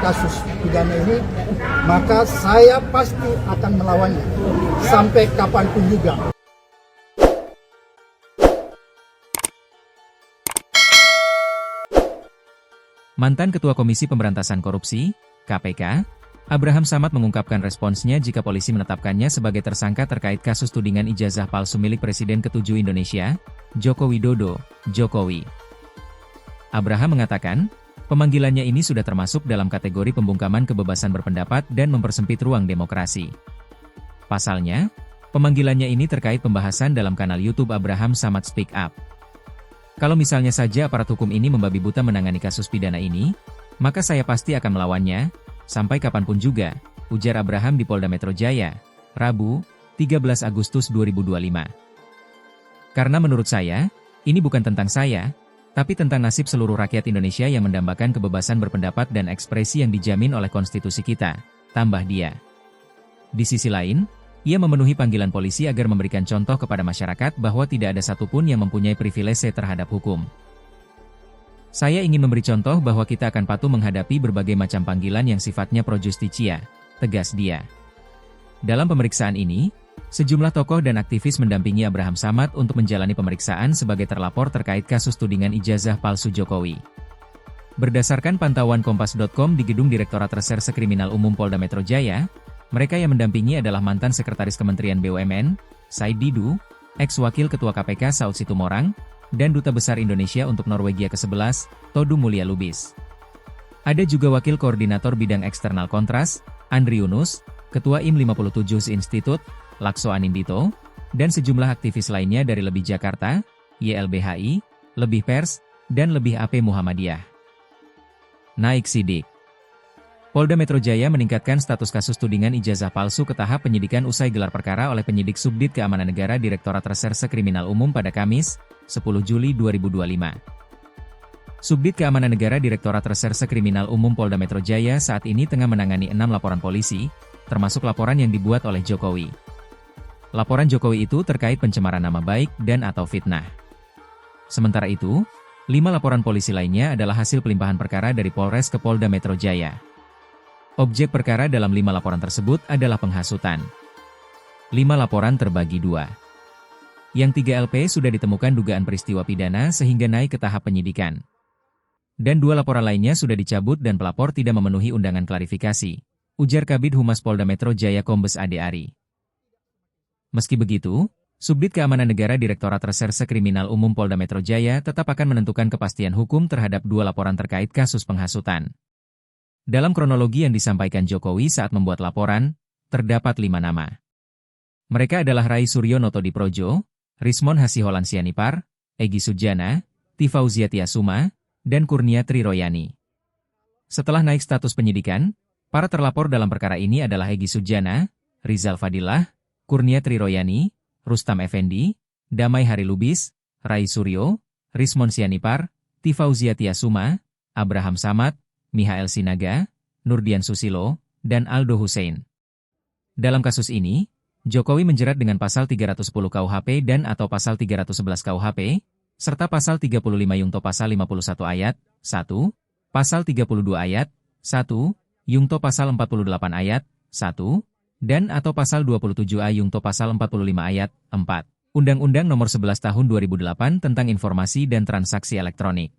kasus pidana ini, maka saya pasti akan melawannya sampai kapanpun juga. Mantan Ketua Komisi Pemberantasan Korupsi, KPK, Abraham Samad mengungkapkan responsnya jika polisi menetapkannya sebagai tersangka terkait kasus tudingan ijazah palsu milik Presiden ke-7 Indonesia, Joko Widodo, Jokowi. Abraham mengatakan, pemanggilannya ini sudah termasuk dalam kategori pembungkaman kebebasan berpendapat dan mempersempit ruang demokrasi. Pasalnya, pemanggilannya ini terkait pembahasan dalam kanal YouTube Abraham Samad Speak Up. Kalau misalnya saja aparat hukum ini membabi buta menangani kasus pidana ini, maka saya pasti akan melawannya, sampai kapanpun juga, ujar Abraham di Polda Metro Jaya, Rabu, 13 Agustus 2025. Karena menurut saya, ini bukan tentang saya, tapi tentang nasib seluruh rakyat Indonesia yang mendambakan kebebasan berpendapat dan ekspresi yang dijamin oleh konstitusi kita, tambah dia. Di sisi lain, ia memenuhi panggilan polisi agar memberikan contoh kepada masyarakat bahwa tidak ada satupun yang mempunyai privilese terhadap hukum. Saya ingin memberi contoh bahwa kita akan patuh menghadapi berbagai macam panggilan yang sifatnya pro justicia, tegas dia. Dalam pemeriksaan ini, sejumlah tokoh dan aktivis mendampingi Abraham Samad untuk menjalani pemeriksaan sebagai terlapor terkait kasus tudingan ijazah palsu Jokowi. Berdasarkan pantauan Kompas.com di Gedung Direktorat Reserse Kriminal Umum Polda Metro Jaya, mereka yang mendampingi adalah mantan Sekretaris Kementerian BUMN, Said Didu, ex-wakil Ketua KPK Saud Situmorang, dan Duta Besar Indonesia untuk Norwegia ke-11, Todung Mulya Lubis. Ada juga Wakil Koordinator Bidang Eksternal Kontras, Andri Yunus, Ketua IM 57 Institut, Lakso Anindito, dan sejumlah aktivis lainnya dari Lebih Jakarta, YLBHI, Lebih Pers, dan Lebih AP Muhammadiyah. Naik sidik. Polda Metro Jaya meningkatkan status kasus tudingan ijazah palsu ke tahap penyidikan usai gelar perkara oleh penyidik Subdit Keamanan Negara Direktorat Reserse Kriminal Umum pada Kamis, 10 Juli 2025. Subdit Keamanan Negara Direktorat Reserse Kriminal Umum Polda Metro Jaya saat ini tengah menangani 6 laporan polisi, termasuk laporan yang dibuat oleh Jokowi. Laporan Jokowi itu terkait pencemaran nama baik dan atau fitnah. Sementara itu, 5 laporan polisi lainnya adalah hasil pelimpahan perkara dari Polres ke Polda Metro Jaya. Objek perkara dalam 5 laporan tersebut adalah penghasutan. 5 laporan terbagi 2. Yang 3 LP sudah ditemukan dugaan peristiwa pidana sehingga naik ke tahap penyidikan. Dan 2 laporan lainnya sudah dicabut dan pelapor tidak memenuhi undangan klarifikasi, ujar Kabid Humas Polda Metro Jaya Kombes Ade Ari. Meski begitu, Subdit Keamanan Negara Direktorat Reserse Kriminal Umum Polda Metro Jaya tetap akan menentukan kepastian hukum terhadap 2 laporan terkait kasus penghasutan. Dalam kronologi yang disampaikan Jokowi saat membuat laporan, terdapat 5 nama. Mereka adalah Rai Suryo Notodiprojo, Rismon Hasiholan Sianipar, Egy Sujana, Tifauzia Tiasuma, dan Kurnia Triroyani. Setelah naik status penyidikan, para terlapor dalam perkara ini adalah Egy Sujana, Rizal Fadilah, Kurnia Triroyani, Rustam Effendi, Damai Hari Lubis, Rai Suryo, Rismon Sianipar, Tifauzia Tiasuma, Abraham Samad, Mihael Sinaga, Nurdian Susilo, dan Aldo Hussein. Dalam kasus ini, Jokowi menjerat dengan pasal 310 KUHP dan atau pasal 311 KUHP, serta pasal 35 Yungto pasal 51 ayat 1, pasal 32 ayat 1, Yungto pasal 48 ayat 1, dan atau pasal 27A Yungto pasal 45 ayat 4, Undang-Undang Nomor 11 Tahun 2008 tentang Informasi dan Transaksi Elektronik.